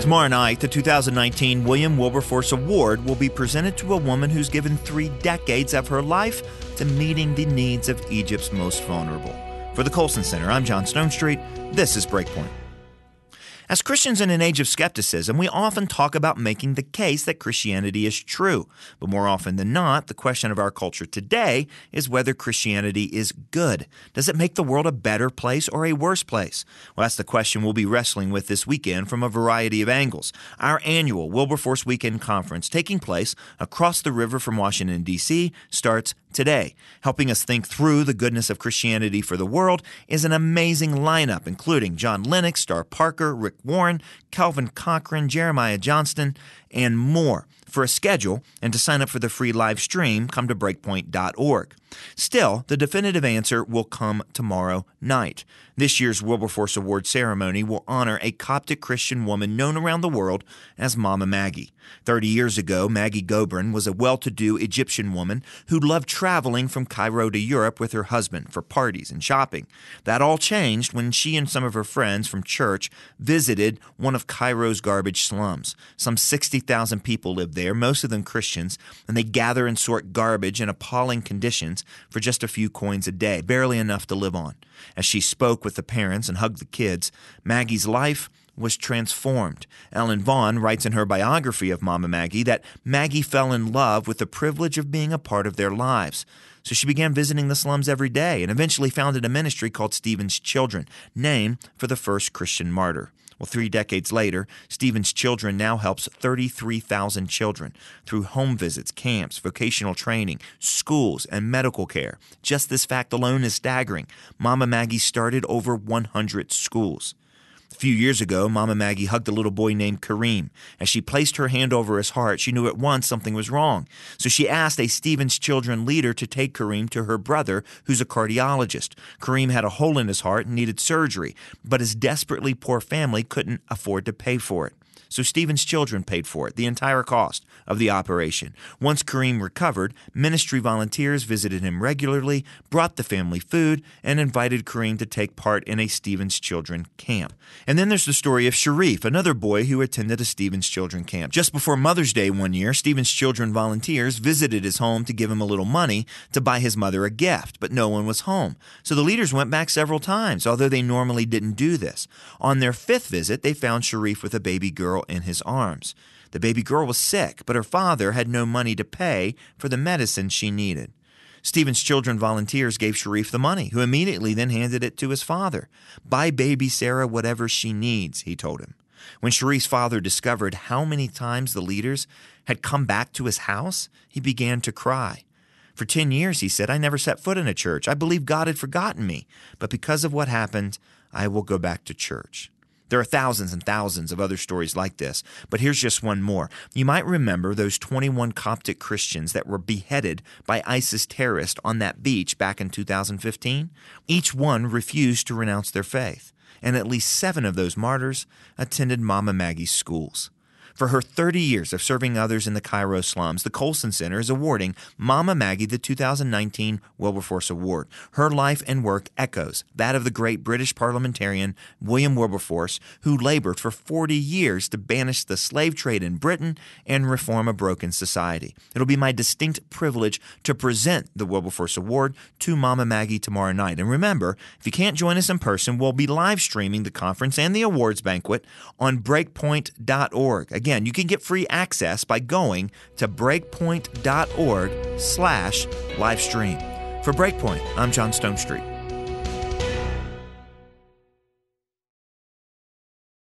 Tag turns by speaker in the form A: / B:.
A: Tomorrow night, the 2019 Wilberforce Award will be presented to a woman who's given 3 decades of her life to meeting the needs of Egypt's most vulnerable. For the Colson Center, I'm John Stonestreet. This is BreakPoint. As Christians in an age of skepticism, we often talk about making the case that Christianity is true. But more often than not, the question of our culture today is whether Christianity is good. Does it make the world a better place or a worse place? Well, that's the question we'll be wrestling with this weekend from a variety of angles. Our annual Wilberforce Weekend conference, taking place across the river from Washington, D.C., starts today. Helping us think through the goodness of Christianity for the world is an amazing lineup, including John Lennox, Star Parker, Rick Warren, Kelvin Cochran, Jeremiah Johnston, and more. For a schedule and to sign up for the free live stream, come to breakpoint.org. Still, the definitive answer will come tomorrow night. This year's Wilberforce Award ceremony will honor a Coptic Christian woman known around the world as Mama Maggie. 30 years ago, Maggie Gobrin was a well-to-do Egyptian woman who loved traveling from Cairo to Europe with her husband for parties and shopping. That all changed when she and some of her friends from church visited one of Cairo's garbage slums. Some 60,000 people live there, most of them Christians, and they gather and sort garbage in appalling conditions for just a few coins a day, barely enough to live on. As she spoke with the parents and hugged the kids, Maggie's life was transformed. Ellen Vaughn writes in her biography of Mama Maggie that Maggie fell in love with the privilege of being a part of their lives. So she began visiting the slums every day and eventually founded a ministry called Stephen's Children, named for the first Christian martyr. Well, 3 decades later, Stephen's Children now helps 33,000 children through home visits, camps, vocational training, schools, and medical care. Just this fact alone is staggering. Mama Maggie started over 100 schools. A few years ago, Mama Maggie hugged a little boy named Kareem. As she placed her hand over his heart, she knew at once something was wrong. So she asked a Stephen's Children leader to take Kareem to her brother, who's a cardiologist. Kareem had a hole in his heart and needed surgery, but his desperately poor family couldn't afford to pay for it. So Stephen's Children paid for it, the entire cost of the operation. Once Kareem recovered, ministry volunteers visited him regularly, brought the family food, and invited Kareem to take part in a Stephen's Children camp. And then there's the story of Sharif, another boy who attended a Stephen's Children camp. Just before Mother's Day one year, Stephen's Children volunteers visited his home to give him a little money to buy his mother a gift, but no one was home. So the leaders went back several times, although they normally didn't do this. On their 5th visit, they found Sharif with a baby girl in his arms. The baby girl was sick, but her father had no money to pay for the medicine she needed. Stephen's Children volunteers gave Sharif the money, who immediately then handed it to his father. "Buy baby Sarah whatever she needs," he told him. When Sharif's father discovered how many times the leaders had come back to his house, he began to cry. "For 10 years, he said, I never set foot in a church. I believed God had forgotten me. But because of what happened, I will go back to church." There are thousands and thousands of other stories like this, but here's just one more. You might remember those 21 Coptic Christians that were beheaded by ISIS terrorists on that beach back in 2015? Each one refused to renounce their faith, and at least 7 of those martyrs attended Mama Maggie's schools. For her 30 years of serving others in the Cairo slums, the Colson Center is awarding Mama Maggie the 2019 Wilberforce Award. Her life and work echoes that of the great British parliamentarian William Wilberforce, who labored for 40 years to banish the slave trade in Britain and reform a broken society. It'll be my distinct privilege to present the Wilberforce Award to Mama Maggie tomorrow night. And remember, if you can't join us in person, we'll be live streaming the conference and the awards banquet on breakpoint.org. Again, you can get free access by going to breakpoint.org/livestream. For BreakPoint, I'm John Stonestreet.